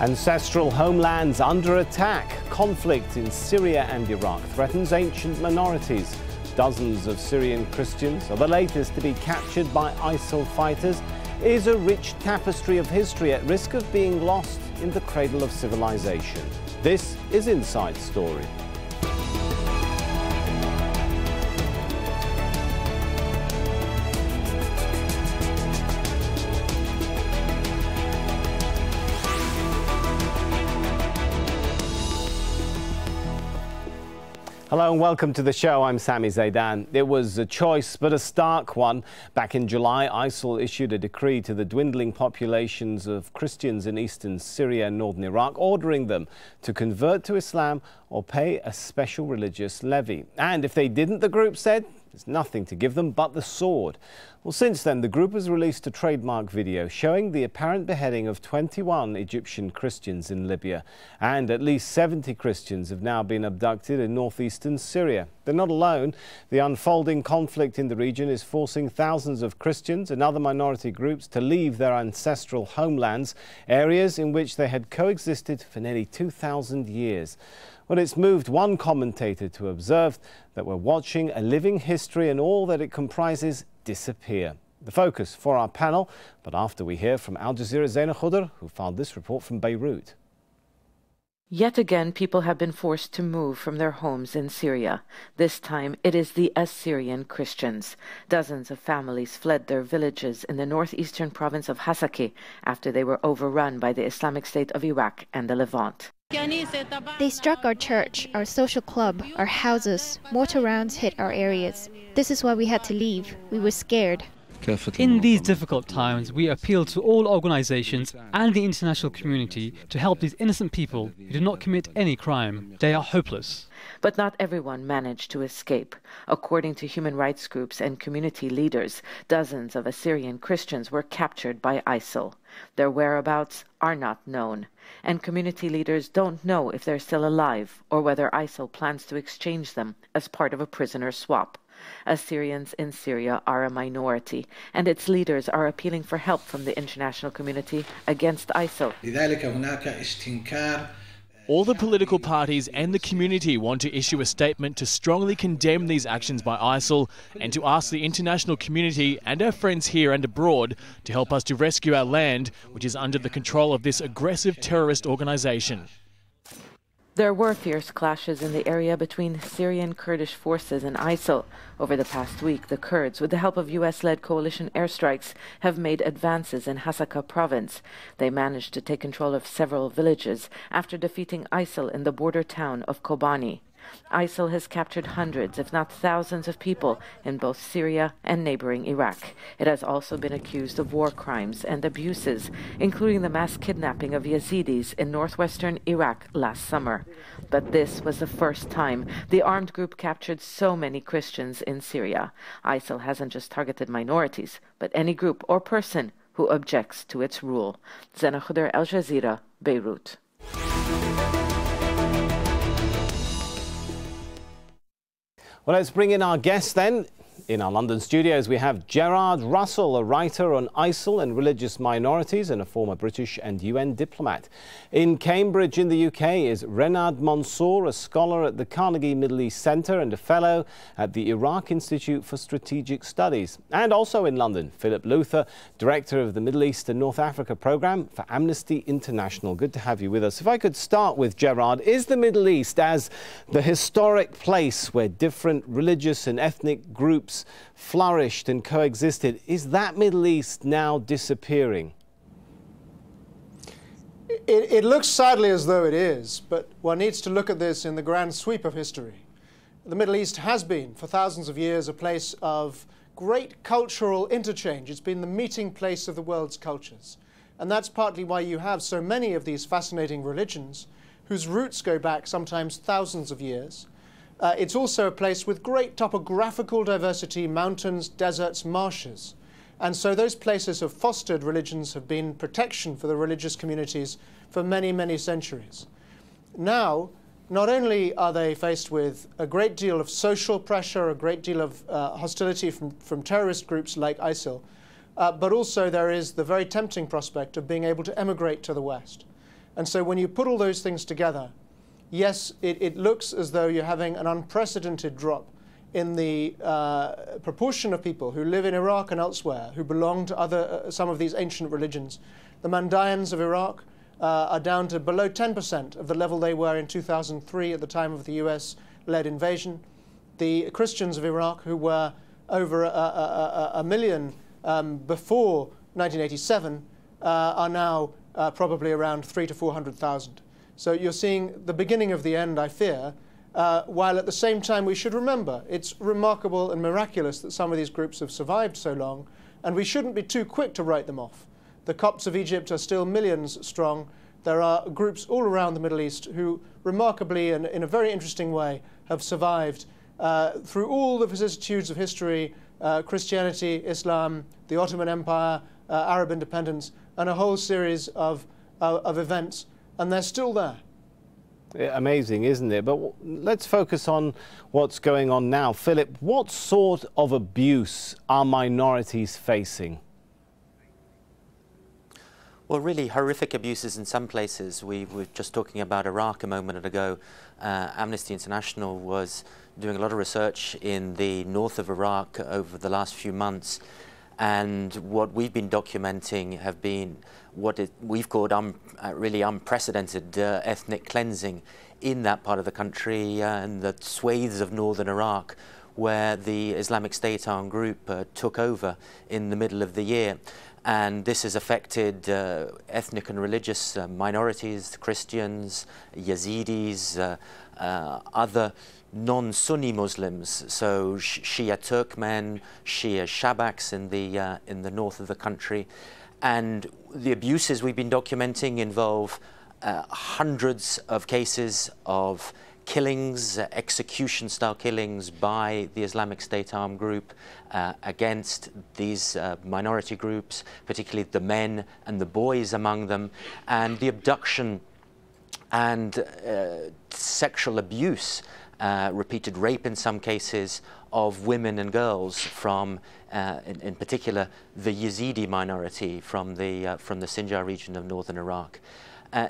Ancestral homelands under attack. Conflict in Syria and Iraq threatens ancient minorities. Dozens of Syrian Christians are the latest to be captured by ISIL fighters. Is a rich tapestry of history at risk of being lost in the cradle of civilization? This is Inside Story. Hello and welcome to the show. I'm Sami Zaidan. It was a choice, but a stark one. Back in July, ISIL issued a decree to the dwindling populations of Christians in eastern Syria and northern Iraq, ordering them to convert to Islam or pay a special religious levy. And if they didn't, the group said, there's nothing to give them but the sword. Well, since then, the group has released a trademark video showing the apparent beheading of 21 Egyptian Christians in Libya. And at least 70 Christians have now been abducted in northeastern Syria. They're not alone. The unfolding conflict in the region is forcing thousands of Christians and other minority groups to leave their ancestral homelands, areas in which they had coexisted for nearly 2,000 years. Well, it's moved one commentator to observe that we're watching a living history and all that it comprises disappear. The focus for our panel, but after we hear from Al Jazeera's Zaina Khudr, who filed this report from Beirut. Yet again, people have been forced to move from their homes in Syria. This time, it is the Assyrian Christians. Dozens of families fled their villages in the northeastern province of Hasaki after they were overrun by the Islamic State of Iraq and the Levant. They struck our church, our social club, our houses. Mortar rounds hit our areas. This is why we had to leave. We were scared. In these difficult times, we appeal to all organizations and the international community to help these innocent people who did not commit any crime. They are hopeless. But not everyone managed to escape. According to human rights groups and community leaders, dozens of Assyrian Christians were captured by ISIL. Their whereabouts are not known, and community leaders don't know if they're still alive or whether ISIL plans to exchange them as part of a prisoner swap. Assyrians in Syria are a minority, and its leaders are appealing for help from the international community against ISIL. All the political parties and the community want to issue a statement to strongly condemn these actions by ISIL and to ask the international community and our friends here and abroad to help us to rescue our land, which is under the control of this aggressive terrorist organisation. There were fierce clashes in the area between Syrian Kurdish forces and ISIL. Over the past week, the Kurds, with the help of US-led coalition airstrikes, have made advances in Hasaka province. They managed to take control of several villages after defeating ISIL in the border town of Kobani. ISIL has captured hundreds, if not thousands, of people in both Syria and neighboring Iraq. It has also been accused of war crimes and abuses, including the mass kidnapping of Yazidis in northwestern Iraq last summer. But this was the first time the armed group captured so many Christians in Syria. ISIL hasn't just targeted minorities, but any group or person who objects to its rule. Zaina Khudr, Al Jazeera, Beirut. Well, let's bring in our guests then. In our London studios, we have Gerard Russell, a writer on ISIL and religious minorities and a former British and UN diplomat. In Cambridge in the UK is Renard Mansour, a scholar at the Carnegie Middle East Centre and a fellow at the Iraq Institute for Strategic Studies. And also in London, Philip Luther, director of the Middle East and North Africa programme for Amnesty International. Good to have you with us. If I could start with Gerard, is the Middle East, as the historic place where different religious and ethnic groups flourished and coexisted, is that Middle East now disappearing? It looks sadly as though it is, but one needs to look at this in the grand sweep of history. The Middle East has been, for thousands of years, a place of great cultural interchange. It's been the meeting place of the world's cultures. And that's partly why you have so many of these fascinating religions whose roots go back sometimes thousands of years. It's also a place with great topographical diversity, mountains, deserts, marshes. And so those places have fostered religions, have been protection for the religious communities for many, many centuries. Now, not only are they faced with a great deal of social pressure, a great deal of hostility from terrorist groups like ISIL, but also there is the very tempting prospect of being able to emigrate to the West. And so when you put all those things together, yes, it looks as though you're having an unprecedented drop in the proportion of people who live in Iraq and elsewhere who belong to some of these ancient religions. The Mandayans of Iraq are down to below 10% of the level they were in 2003 at the time of the US-led invasion. The Christians of Iraq, who were over a million before 1987, are now probably around 300,000 to 400,000. So you're seeing the beginning of the end, I fear, while at the same time we should remember it's remarkable and miraculous that some of these groups have survived so long, and we shouldn't be too quick to write them off. The Copts of Egypt are still millions strong. There are groups all around the Middle East who remarkably and in a very interesting way have survived through all the vicissitudes of history, Christianity, Islam, the Ottoman Empire, Arab independence, and a whole series of events, and they're still there. Amazing, isn't it? But let's focus on what's going on now. Philip, what sort of abuse are minorities facing? Well, really horrific abuses in some places. We were just talking about Iraq a moment ago. Amnesty International was doing a lot of research in the north of Iraq over the last few months. And what we've been documenting have been what we've called really unprecedented ethnic cleansing in that part of the country and the swathes of northern Iraq where the Islamic State armed group took over in the middle of the year. And this has affected ethnic and religious minorities, Christians, Yazidis, other non-Sunni Muslims, so Shia Turkmen, Shia Shabaks in the north of the country. And the abuses we've been documenting involve hundreds of cases of killings, execution-style killings by the Islamic State armed group against these minority groups, particularly the men and the boys among them, and the abduction and sexual abuse, repeated rape in some cases, of women and girls from, in particular, the Yazidi minority from the Sinjar region of northern Iraq.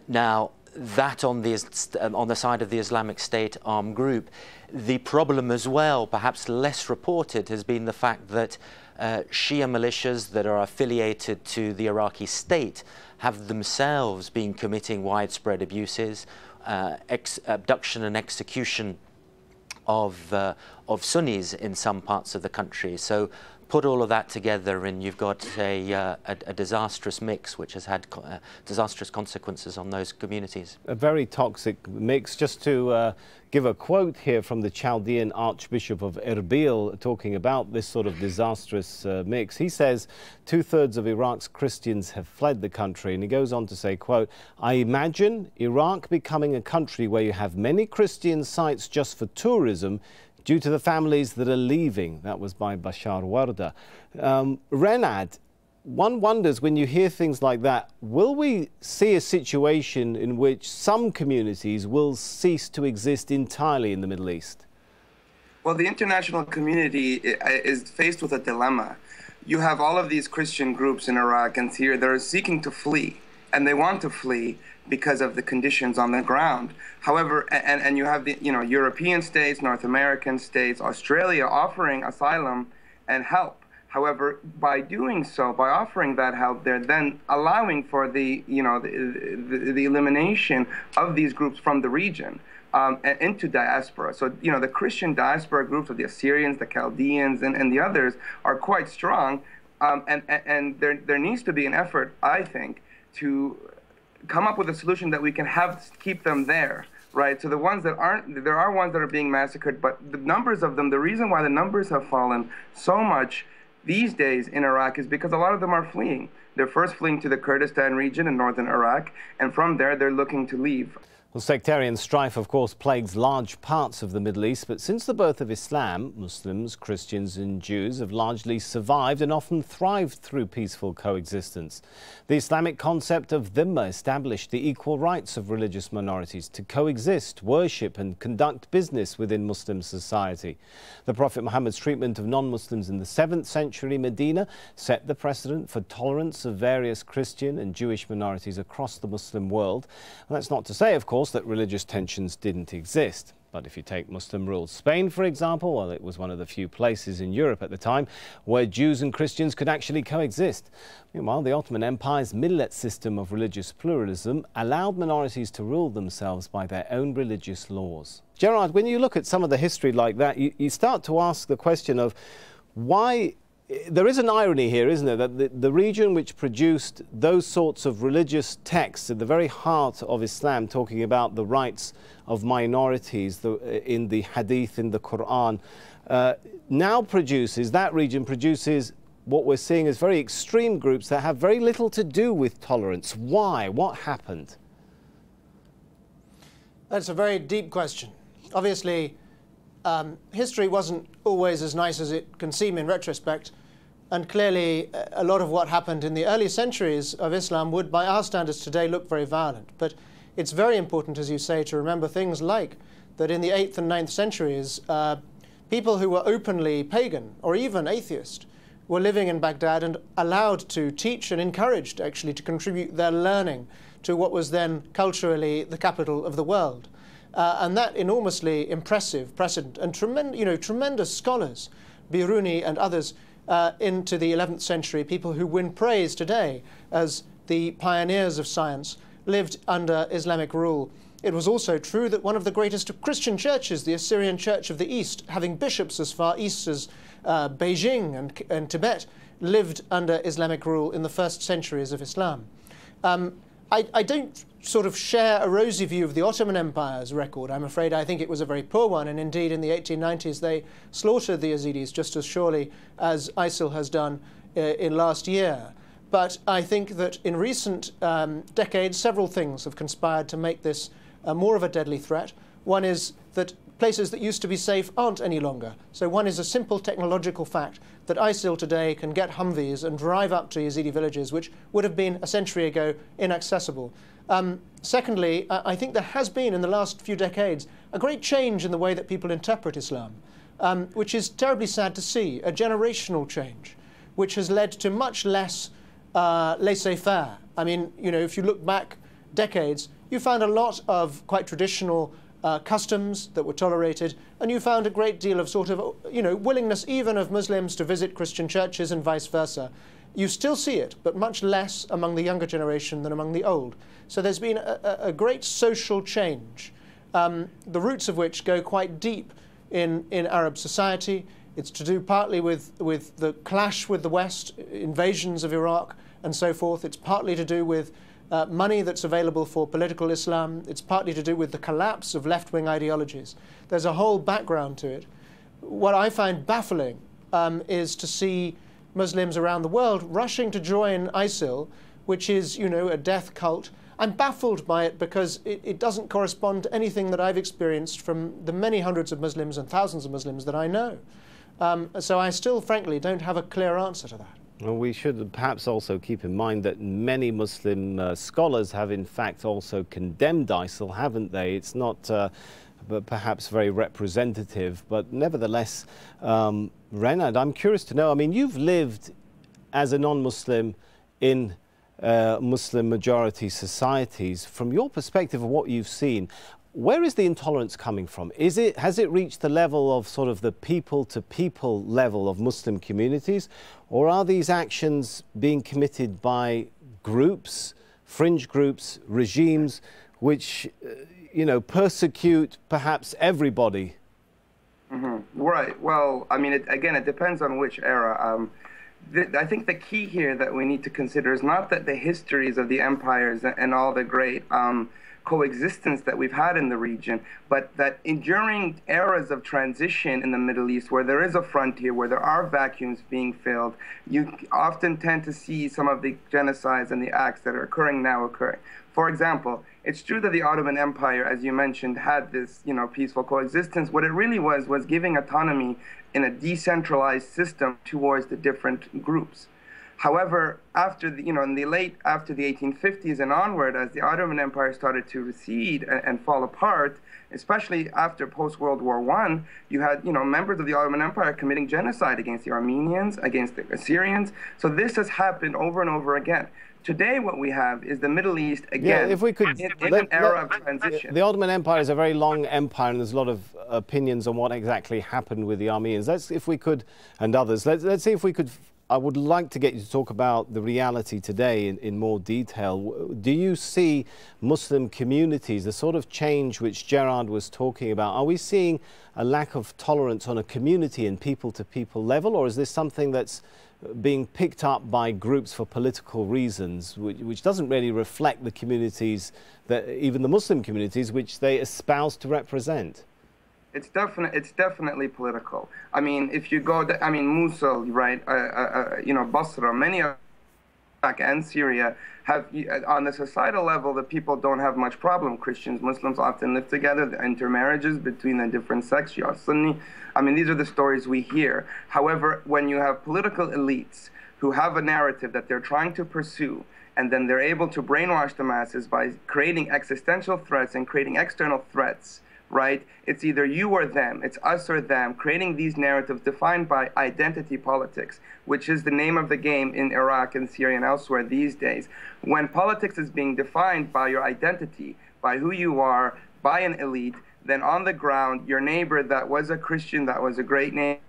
Now, that on the side of the Islamic State armed group, the problem as well, perhaps less reported, has been the fact that Shia militias that are affiliated to the Iraqi state have themselves been committing widespread abuses, abduction and execution of Sunnis in some parts of the country. So put all of that together and you've got a disastrous mix which has had disastrous consequences on those communities. A very toxic mix. Just to give a quote here from the Chaldean Archbishop of Erbil talking about this sort of disastrous mix. He says 2/3 of Iraq's Christians have fled the country, and he goes on to say, quote, "I imagine Iraq becoming a country where you have many Christian sites just for tourism due to the families that are leaving." That was by Bashar Warda. Renad, one wonders when you hear things like that, will we see a situation in which some communities will cease to exist entirely in the Middle East? Well, the international community is faced with a dilemma. You have all of these Christian groups in Iraq and Syria that are seeking to flee, and they want to flee because of the conditions on the ground. However, and you have the European states, North American states, Australia offering asylum and help. However, by doing so, by offering that help, they're then allowing for the elimination of these groups from the region and into diaspora. So the Christian diaspora groups of the Assyrians, the Chaldeans, and the others are quite strong, and there needs to be an effort, I think, to come up with a solution that we can keep them there, right? So the ones that aren't, there are ones that are being massacred, but the numbers of them, the reason why the numbers have fallen so much these days in Iraq is because a lot of them are fleeing. They're first fleeing to the Kurdistan region in northern Iraq, and from there they're looking to leave. Well, sectarian strife, of course, plagues large parts of the Middle East, but since the birth of Islam, Muslims, Christians and Jews have largely survived and often thrived through peaceful coexistence. The Islamic concept of dhimma established the equal rights of religious minorities to coexist, worship and conduct business within Muslim society. The Prophet Muhammad's treatment of non-Muslims in the 7th century Medina set the precedent for tolerance of various Christian and Jewish minorities across the Muslim world. And that's not to say, of course, that religious tensions didn't exist. But if you take Muslim-ruled Spain, for example, well, it was one of the few places in Europe at the time where Jews and Christians could actually coexist. Meanwhile, the Ottoman Empire's millet system of religious pluralism allowed minorities to rule themselves by their own religious laws. Gerard, when you look at some of the history like that, you start to ask the question of why. There is an irony here, isn't there, that the region which produced those sorts of religious texts at the very heart of Islam, talking about the rights of minorities in the Hadith, in the Quran, now produces, that region produces what we're seeing as very extreme groups that have very little to do with tolerance. Why? What happened? That's a very deep question. Obviously, history wasn't always as nice as it can seem in retrospect, and clearly a lot of what happened in the early centuries of Islam would, by our standards today, look very violent. But it's very important, as you say, to remember things like that in the 8th and 9th centuries, people who were openly pagan or even atheist were living in Baghdad and allowed to teach and encouraged, actually, to contribute their learning to what was then culturally the capital of the world. And that enormously impressive precedent and tremendous scholars, Biruni and others, into the 11th century, people who win praise today as the pioneers of science, lived under Islamic rule. It was also true that one of the greatest of Christian churches, the Assyrian Church of the East, having bishops as far east as Beijing and Tibet, lived under Islamic rule in the first centuries of Islam. I don't sort of share a rosy view of the Ottoman Empire's record. I'm afraid I think it was a very poor one, and indeed in the 1890s they slaughtered the Yazidis just as surely as ISIL has done in last year. But I think that in recent decades several things have conspired to make this more of a deadly threat. One is that places that used to be safe aren't any longer. So one is a simple technological fact that ISIL today can get Humvees and drive up to Yazidi villages, which would have been a century ago inaccessible. Secondly, I think there has been in the last few decades a great change in the way that people interpret Islam, which is terribly sad to see, a generational change, which has led to much less laissez-faire. I mean, if you look back decades, you found a lot of quite traditional customs that were tolerated, and you found a great deal of sort of, willingness even of Muslims to visit Christian churches and vice versa. You still see it, but much less among the younger generation than among the old. So there's been a great social change, the roots of which go quite deep in Arab society. It's to do partly with the clash with the West, invasions of Iraq and so forth. It's partly to do with money that's available for political Islam. It's partly to do with the collapse of left-wing ideologies. There's a whole background to it. What I find baffling is to see Muslims around the world rushing to join ISIL, which is, a death cult. I'm baffled by it because it doesn't correspond to anything that I've experienced from the many hundreds of Muslims and thousands of Muslims that I know. So I still, frankly, don't have a clear answer to that. Well, we should perhaps also keep in mind that many Muslim scholars have in fact also condemned ISIL, haven't they? It's not perhaps very representative, but nevertheless, Renard, I'm curious to know, I mean, you've lived as a non-Muslim in Muslim majority societies. From your perspective of what you've seen, where is the intolerance coming from? Has it reached the level of sort of the people-to-people level of Muslim communities, or are these actions being committed by groups, fringe groups, regimes, which, persecute perhaps everybody? Mm-hmm. Right. Well, I mean, again, it depends on which era. I think the key here that we need to consider is not that the histories of the empires and all the great coexistence that we've had in the region, but that during eras of transition in the Middle East, where there is a frontier, where there are vacuums being filled, you often tend to see some of the genocides and the acts that are occurring now occurring. For example, it's true that the Ottoman Empire, as you mentioned, had this, peaceful coexistence. What it really was giving autonomy in a decentralized system towards the different groups. However, after the 1850s and onward, as the Ottoman Empire started to recede and fall apart, especially after post-World War I, you had, members of the Ottoman Empire committing genocide against the Armenians, against the Assyrians. So this has happened over and over again. Today, what we have is the Middle East again, if we could, in an era of transition. The Ottoman Empire is a very long empire, and there's a lot of opinions on what exactly happened with the Armenians. If we could, and others, let's see if we could. I would like to get you to talk about the reality today in more detail. Do you see Muslim communities, the sort of change which Gerard was talking about, are we seeing a lack of tolerance on a community and people-to-people level, or is this something that's being picked up by groups for political reasons, which doesn't really reflect the communities, that even the Muslim communities, which they espouse to represent? It's definitely political. I mean, if you go, Mosul, right? Basra, many of Iraq and Syria have, on the societal level, the people don't have much problem. Christians, Muslims often live together. The intermarriages between the different sects, Shia, Sunni. I mean, these are the stories we hear. However, when you have political elites who have a narrative that they're trying to pursue, and then they're able to brainwash the masses by creating existential threats and creating external threats, right? It's either you or them, it's us or them, creating these narratives defined by identity politics, which is the name of the game in Iraq and Syria and elsewhere these days. When politics is being defined by your identity, by who you are, by an elite, then on the ground, your neighbor that was a Christian, that was a great neighbor,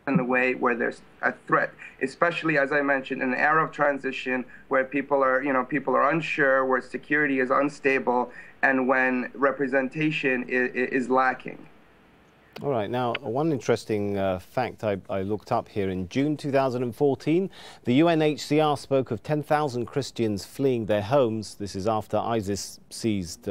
in the way where there's a threat, especially, as I mentioned, in an era of transition where people are unsure, where security is unstable, and when representation is lacking. All right. Now, one interesting fact I looked up here. In June 2014, the UNHCR spoke of 10,000 Christians fleeing their homes. This is after ISIS seized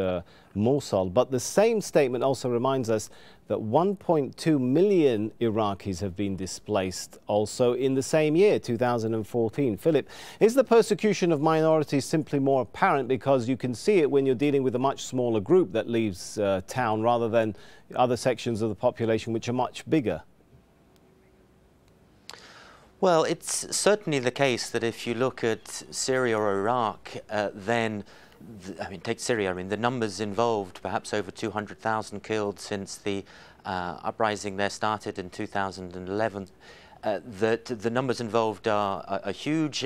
Mosul. But the same statement also reminds us that 1.2 million Iraqis have been displaced also in the same year, 2014. Philip, is the persecution of minorities simply more apparent because you can see it when you're dealing with a much smaller group that leaves town rather than other sections of the population which are much bigger? Well, it's certainly the case that if you look at Syria or Iraq, then take Syria. I mean, the numbers involved, perhaps over 200,000 killed since the uprising there started in 2011. That the numbers involved are huge.